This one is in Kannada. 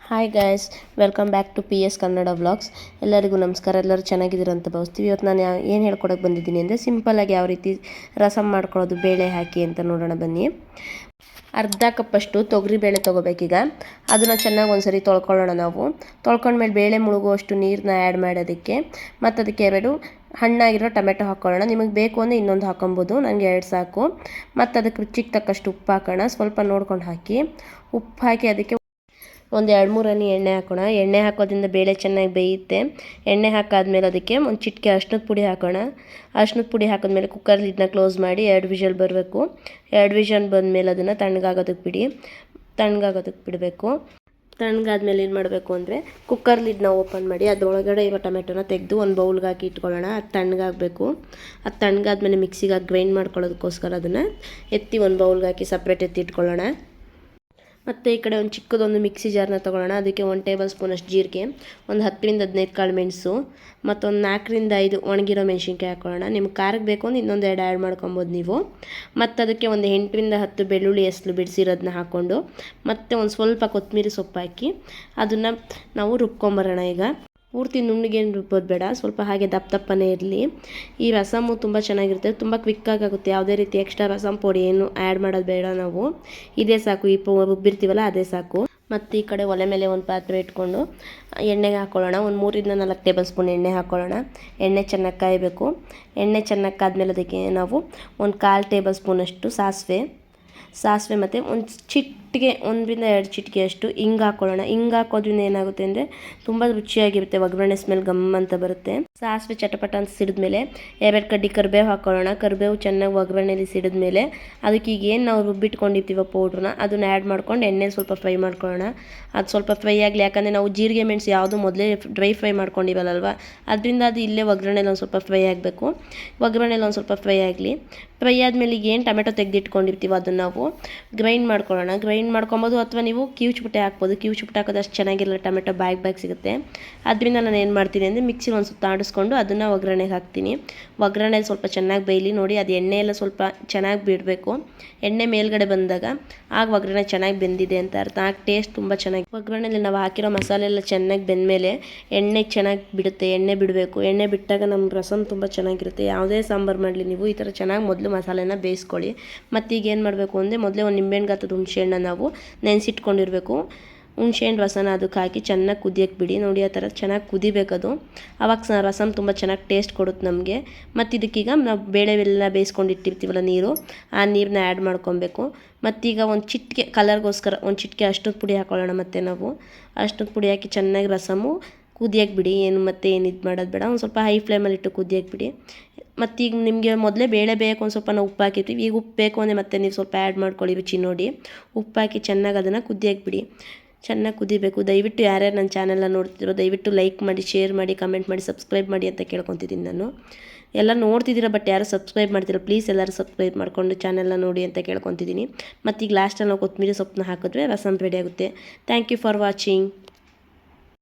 Hi guys, welcome back to P S Kannada vlogs. ಎಲ್ಲರಿಗೂ ನಮಸ್ಕಾರ. ಎಲ್ಲರೂ ಚೆನ್ನಾಗಿದ್ದೀರ ಅಂತ ಭಾವಿಸ್ತೀವಿ. ಇವತ್ತು ನಾನು ಏನು ಹೇಳ್ಕೊಡೋಕೆ ಬಂದಿದ್ದೀನಿ ಅಂದರೆ ಸಿಂಪಲ್ಲಾಗಿ ಯಾವ ರೀತಿ ರಸಮ್ ಮಾಡ್ಕೊಳ್ಳೋದು ಬೇಳೆ ಹಾಕಿ ಅಂತ ನೋಡೋಣ ಬನ್ನಿ. ಅರ್ಧ ಕಪ್ಪಷ್ಟು ತೊಗರಿಬೇಳೆ ತೊಗೋಬೇಕೀಗ. ಅದನ್ನು ಚೆನ್ನಾಗಿ ಒಂದ್ಸರಿ ತೊಳ್ಕೊಳ್ಳೋಣ. ನಾವು ತೊಳ್ಕೊಂಡ್ಮೇಲೆ ಬೇಳೆ ಮುಳುಗುವಷ್ಟು ನೀರನ್ನ ಆ್ಯಡ್ ಮಾಡೋದಕ್ಕೆ ಮತ್ತು ಅದಕ್ಕೆ 2 ಹಣ್ಣಾಗಿರೋ ಟೊಮೆಟೊ ಹಾಕ್ಕೊಳ್ಳೋಣ. ನಿಮಗೆ ಬೇಕು ಅಂದರೆ ಇನ್ನೊಂದು ಹಾಕೊಬೋದು, ನನಗೆ 2 ಸಾಕು. ಮತ್ತು ಅದಕ್ಕೆ ರುಚಿಗೆ ತಕ್ಕಷ್ಟು ಉಪ್ಪು ಹಾಕೋಣ. ಸ್ವಲ್ಪ ನೋಡ್ಕೊಂಡು ಹಾಕಿ. ಉಪ್ಪು ಹಾಕಿ ಅದಕ್ಕೆ ಒಂದು 2-3 ಹನಿ ಎಣ್ಣೆ ಹಾಕೋಣ. ಎಣ್ಣೆ ಹಾಕೋದ್ರಿಂದ ಬೇಳೆ ಚೆನ್ನಾಗಿ ಬೇಯುತ್ತೆ. ಎಣ್ಣೆ ಹಾಕಾದ್ಮೇಲೆ ಅದಕ್ಕೆ ಒಂದು ಚಿಟಿಕೆ ಅರ್ಶಿನದ ಪುಡಿ ಹಾಕೋಣ. ಅರ್ಶಿನದ ಪುಡಿ ಹಾಕಿದ್ಮೇಲೆ ಕುಕ್ಕರ್ ಲಿಡ್ನ ಕ್ಲೋಸ್ ಮಾಡಿ 2 ವಿಷಲ್ ಬರಬೇಕು. 2 ವಿಷಲ್ ಬಂದಮೇಲೆ ಅದನ್ನು ತಣ್ಣಗಾಗೋದಕ್ಕೆ ಬಿಡಬೇಕು. ತಣ್ಣಗಾದ್ಮೇಲೆ ಏನು ಮಾಡಬೇಕು ಅಂದರೆ ಕುಕ್ಕರ್ ಲಿಡ್ನ ಓಪನ್ ಮಾಡಿ ಅದರೊಳಗಡೆ ಇರೋ ಟೊಮೆಟೊನ ತೆಗೆದು ಒಂದು ಬೌಲ್ಗೆ ಹಾಕಿ ಇಟ್ಕೊಳ್ಳೋಣ. ಅದು ತಣ್ಣಗಾಗಬೇಕು. ಅದು ತಣ್ಣಗಾದ್ಮೇಲೆ ಮಿಕ್ಸಿಗೆ ಹಾಕಿ ಗ್ರೈಂಡ್ ಮಾಡ್ಕೊಳ್ಳೋದಕ್ಕೋಸ್ಕರ ಅದನ್ನು ಎತ್ತಿ ಒಂದು ಬೌಲ್ಗೆ ಹಾಕಿ ಸಪ್ರೇಟ್ ಎತ್ತಿ ಇಟ್ಕೊಳ್ಳೋಣ. ಮತ್ತು ಈ ಕಡೆ ಒಂದು ಚಿಕ್ಕದೊಂದು ಮಿಕ್ಸಿ ಜಾರ್ನ ತೊಗೊಳ್ಳೋಣ. ಅದಕ್ಕೆ 1 ಟೇಬಲ್ ಸ್ಪೂನಷ್ಟು ಜೀರಿಗೆ, ಒಂದು 10-15 ಕಾಳು ಮೆಣಸು, ಮತ್ತೊಂದು 4-5 ಒಣಗಿರೋ ಮೆಣಸಿನ್ಕಾಯಿ ಹಾಕ್ಕೊಳ್ಳೋಣ. ನಿಮ್ಗೆ ಖಾರಕ್ಕೆ ಬೇಕು ಅಂದರೆ ಇನ್ನೊಂದು 2 ಆ್ಯಡ್ ಮಾಡ್ಕೊಬೋದು ನೀವು. ಮತ್ತು ಅದಕ್ಕೆ ಒಂದು 8-10 ಬೆಳ್ಳುಳ್ಳಿ ಎಸ್ಲು ಬಿಡಿಸಿರೋದನ್ನ ಹಾಕ್ಕೊಂಡು ಮತ್ತು ಒಂದು ಸ್ವಲ್ಪ ಕೊತ್ತಂಬರಿ ಸೊಪ್ಪು ಹಾಕಿ ಅದನ್ನು ನಾವು ರುಬ್ಕೊಂಬರೋಣ. ಈಗ ಪೂರ್ತಿ ನುಣ್ಣಗೇನು ರುಬ್ಬೋದು ಬೇಡ, ಸ್ವಲ್ಪ ಹಾಗೆ ದಪ್ಪನೇ ಇರಲಿ. ಈ ರಸಮ್ಮು ತುಂಬ ಚೆನ್ನಾಗಿರುತ್ತೆ, ತುಂಬ ಕ್ವಿಕ್ಕಾಗಿ ಆಗುತ್ತೆ. ಯಾವುದೇ ರೀತಿ ಎಕ್ಸ್ಟ್ರಾ ರಸಮ್ ಪುಡಿ ಏನು ಆ್ಯಡ್ ಮಾಡೋದು ಬೇಡ. ನಾವು ಇದೇ ಸಾಕು, ಈ ರುಬ್ಬಿರ್ತೀವಲ್ಲ ಅದೇ ಸಾಕು. ಮತ್ತು ಈ ಕಡೆ ಒಲೆ ಮೇಲೆ ಒಂದು ಪಾತ್ರೆ ಇಟ್ಕೊಂಡು ಎಣ್ಣೆಗೆ ಹಾಕ್ಕೊಳ್ಳೋಣ. ಒಂದು 3-4 ಟೇಬಲ್ ಸ್ಪೂನ್ ಎಣ್ಣೆ ಹಾಕ್ಕೊಳ್ಳೋಣ. ಎಣ್ಣೆ ಚೆನ್ನಾಗಿ ಕಾಯಬೇಕು. ಎಣ್ಣೆ ಚೆನ್ನಾಗಿ ಕಾದ್ಮೇಲೆ ಅದಕ್ಕೆ ನಾವು ಒಂದು 1/4 ಟೇಬಲ್ ಸ್ಪೂನಷ್ಟು ಸಾಸಿವೆ ಮತ್ತು ಒಂದು ಚಿಟಿಕೆ 1-2 ಚಿಟಿಕೆಯಷ್ಟು ಹಿಂಗೆ ಹಾಕ್ಕೊಳ್ಳೋಣ. ಹಿಂಗೆ ಹಾಕೋದ್ರಿಂದ ಏನಾಗುತ್ತೆ ಅಂದರೆ ತುಂಬ ರುಚಿಯಾಗಿರುತ್ತೆ. ಒಗ್ಗರಣೆ ಸ್ಮೆಲ್ ಗಮ್ ಅಂತ ಬರುತ್ತೆ. ಸಾಸಿವೆ ಚಟಪಟ ಅಂತ ಸಿಡಿದ್ಮೇಲೆ 2 ಕಡ್ಡಿ ಕರಿಬೇವು ಹಾಕ್ಕೊಳ್ಳೋಣ. ಕರಿಬೇವು ಚೆನ್ನಾಗಿ ಒಗ್ಗರಣೆಯಲ್ಲಿ ಸಿಡಿದ್ಮೇಲೆ ಅದಕ್ಕೆ ಈಗ ಏನು ನಾವು ರುಬ್ಬಿಟ್ಕೊಂಡಿರ್ತೀವೋ ಪೌಡ್ರನ್ನ ಅದನ್ನ ಆ್ಯಡ್ ಮಾಡ್ಕೊಂಡು ಎಣ್ಣೆ ಸ್ವಲ್ಪ ಫ್ರೈ ಮಾಡ್ಕೊಳ್ಳೋಣ. ಅದು ಸ್ವಲ್ಪ ಫ್ರೈ ಆಗಲಿ, ಯಾಕಂದರೆ ನಾವು ಜೀರಿಗೆ ಮೆಣಸು ಯಾವುದು ಮೊದಲೇ ಡ್ರೈ ಫ್ರೈ ಮಾಡ್ಕೊಂಡಿವಲ್ಲಲ್ವ, ಅದರಿಂದ ಅದು ಇಲ್ಲೇ ಒಗ್ಗರಣೆಲಿ ಒಂದು ಸ್ವಲ್ಪ ಫ್ರೈ ಆಗಬೇಕು. ಒಗ್ಗರಣೆಲಿ ಒಂದು ಸ್ವಲ್ಪ ಫ್ರೈ ಆಗಲಿ. ಫ್ರೈ ಆದಮೇಲೆ ಈಗ ಏನು ಟೊಮೆಟೊ ತೆಗೆದಿಟ್ಕೊಂಡಿರ್ತೀವೋ ಅದನ್ನು ನಾವು ಗ್ರೈಂಡ್ ಮಾಡ್ಕೊಳ್ಳೋಣ. ಗ್ರೈಂಡ್ ಮಾಡ್ಕೊಬೋದು ಅಥವಾ ನೀವು ಕಿವುಚ್ಬಿಟ್ಟೆ ಹಾಕ್ಬೋದು. ಕಿವುಚ್ಬಿಟ್ಟು ಹಾಕೋದು ಅಷ್ಟು ಚೆನ್ನಾಗಿರಲ್ಲ, ಟೊಮೆಟೊ ಬ್ಯಾಗ್ ಸಿಗುತ್ತೆ. ಅದರಿಂದ ನಾನು ಏನು ಮಾಡ್ತೀನಿ ಅಂದರೆ ಮಿಕ್ಸಿಲಿ ಒಂದು ಸುತ್ತ ಆಡಿಸ್ಕೊಂಡು ಅದನ್ನು ಒಗ್ಗರಣೆಗೆ ಹಾಕ್ತೀನಿ. ಒಗ್ಗರಣೆಲಿ ಸ್ವಲ್ಪ ಚೆನ್ನಾಗಿ ಬೇಯಲಿ. ನೋಡಿ, ಅದು ಎಣ್ಣೆ ಎಲ್ಲ ಸ್ವಲ್ಪ ಚೆನ್ನಾಗಿ ಬಿಡಬೇಕು. ಎಣ್ಣೆ ಮೇಲ್ಗಡೆ ಬಂದಾಗ ಆಗ ಒಗ್ಗರಣೆ ಚೆನ್ನಾಗಿ ಬೆಂದಿದೆ ಅಂತ ಅರ್ಥ. ಆಗ ಟೇಸ್ಟ್ ತುಂಬ ಚೆನ್ನಾಗಿ. ಒಗ್ಗರಣೆಲಿ ನಾವು ಹಾಕಿರೋ ಮಸಾಲೆ ಎಲ್ಲ ಚೆನ್ನಾಗಿ ಬೆಂದಮೇಲೆ ಎಣ್ಣೆ ಚೆನ್ನಾಗಿ ಬಿಡುತ್ತೆ. ಎಣ್ಣೆ ಬಿಡಬೇಕು. ಎಣ್ಣೆ ಬಿಟ್ಟಾಗ ನಮ್ಮ ರಸಮ್ ತುಂಬ ಚೆನ್ನಾಗಿರುತ್ತೆ. ಯಾವುದೇ ಸಾಂಬಾರು ಮಾಡಲಿ ನೀವು ಈ ಥರ ಚೆನ್ನಾಗಿ ಮೊದಲು ಮಸಾಲೆನ ಬೇಯಿಸ್ಕೊಳ್ಳಿ. ಮತ್ತು ಈಗ ಏನು ಮಾಡಬೇಕು ಅಂದರೆ ಮೊದಲೇ ಒಂದು ನಿಂಬೆಹಣ್ಣು ಗಾತ್ರದ ಹುಣಸೆಹಣ್ಣು ನಾವು ನೆನೆಸಿಟ್ಕೊಂಡಿರಬೇಕು. ಹುಣಸೆಹಣ್ಣು ರಸನ ಅದಕ್ಕೆ ಹಾಕಿ ಚೆನ್ನಾಗಿ ಕುದಿಯೋಕ್ಕೆ ಬಿಡಿ. ನೋಡಿ, ಆ ಥರ ಚೆನ್ನಾಗಿ ಕುದಿಬೇಕದು. ಆವಾಗ ರಸಮ್ ತುಂಬ ಚೆನ್ನಾಗಿ ಟೇಸ್ಟ್ ಕೊಡುತ್ತೆ ನಮಗೆ. ಮತ್ತು ಇದಕ್ಕೀಗ ನಾವು ಬೇಳೆವೆಲ್ಲ ಬೇಯಿಸ್ಕೊಂಡಿಟ್ಟಿರ್ತೀವಲ್ಲ ನೀರು, ಆ ನೀರನ್ನ ಆ್ಯಡ್ ಮಾಡ್ಕೊಬೇಕು. ಮತ್ತೀಗ ಒಂದು ಚಿಟಿಕೆ ಕಲರ್ಗೋಸ್ಕರ ಒಂದು ಚಿಟಿಕೆ ಅರ್ಶಿನದ ಪುಡಿ ಹಾಕ್ಕೊಳ್ಳೋಣ. ಮತ್ತು ನಾವು ಅರ್ಶಿನದ ಪುಡಿ ಹಾಕಿ ಚೆನ್ನಾಗಿ ರಸಮು ಕುದಿಯೋಕ್ಕೆ ಬಿಡಿ. ಏನು ಇದು ಮಾಡೋದು ಬೇಡ. ಒಂದು ಸ್ವಲ್ಪ ಹೈ ಫ್ಲೇಮಲ್ಲಿಟ್ಟು ಕುದಿಯೋಕ್ಕೆ ಬಿಡಿ. ಮತ್ತೀಗ ನಿಮಗೆ ಮೊದಲೇ ಬೇಳೆ ಬೇಯಕ್ಕೆ ಒಂದು ಸ್ವಲ್ಪ ನಾವು ಉಪ್ಪು ಹಾಕಿರ್ತೀವಿ. ಈಗ ಉಪ್ಪು ಬೇಕು ಅಂದರೆ ಮತ್ತೆ ನೀವು ಸ್ವಲ್ಪ ಆ್ಯಡ್ ಮಾಡ್ಕೊಳ್ಳಿ ರುಚಿ ನೋಡಿ. ಉಪ್ಪು ಹಾಕಿ ಚೆನ್ನಾಗಿ ಅದನ್ನು ಕುದಿಯೋಕ್ಕೆ ಬಿಡಿ. ಚೆನ್ನಾಗಿ ಕುದಿಬೇಕು. ದಯವಿಟ್ಟು ಯಾರ್ಯಾರು ನನ್ನ ಚಾನೆಲ್ನ ನೋಡ್ತಿರೋ ದಯವಿಟ್ಟು ಲೈಕ್ ಮಾಡಿ, ಶೇರ್ ಮಾಡಿ, ಕಮೆಂಟ್ ಮಾಡಿ, ಸಬ್ಸ್ಕ್ರೈಬ್ ಮಾಡಿ ಅಂತ ಕೇಳ್ಕೊತಿದ್ದೀನಿ ನಾನು. ಎಲ್ಲ ನೋಡ್ತಿದ್ದೀರಾ ಬಟ್ ಯಾರು ಸಬ್ಸ್ಕ್ರೈಬ್ ಮಾಡ್ತೀರಾ, ಪ್ಲೀಸ್ ಎಲ್ಲರೂ ಸಬ್ಸ್ಕ್ರೈಬ್ ಮಾಡಿಕೊಂಡು ಚಾನೆಲ್ನ ನೋಡಿ ಅಂತ ಕೇಳ್ಕೊತಿದ್ದೀನಿ. ಮತ್ತು ಈಗ ಲಾಸ್ಟಲ್ಲಿ ನಾವು ಕೊತ್ತಂಬರಿ ಸೊಪ್ಪನ್ನ ಹಾಕಿದ್ರೆ ರಸಮ್ ರೆಡಿ ಆಗುತ್ತೆ. Thank you for watching.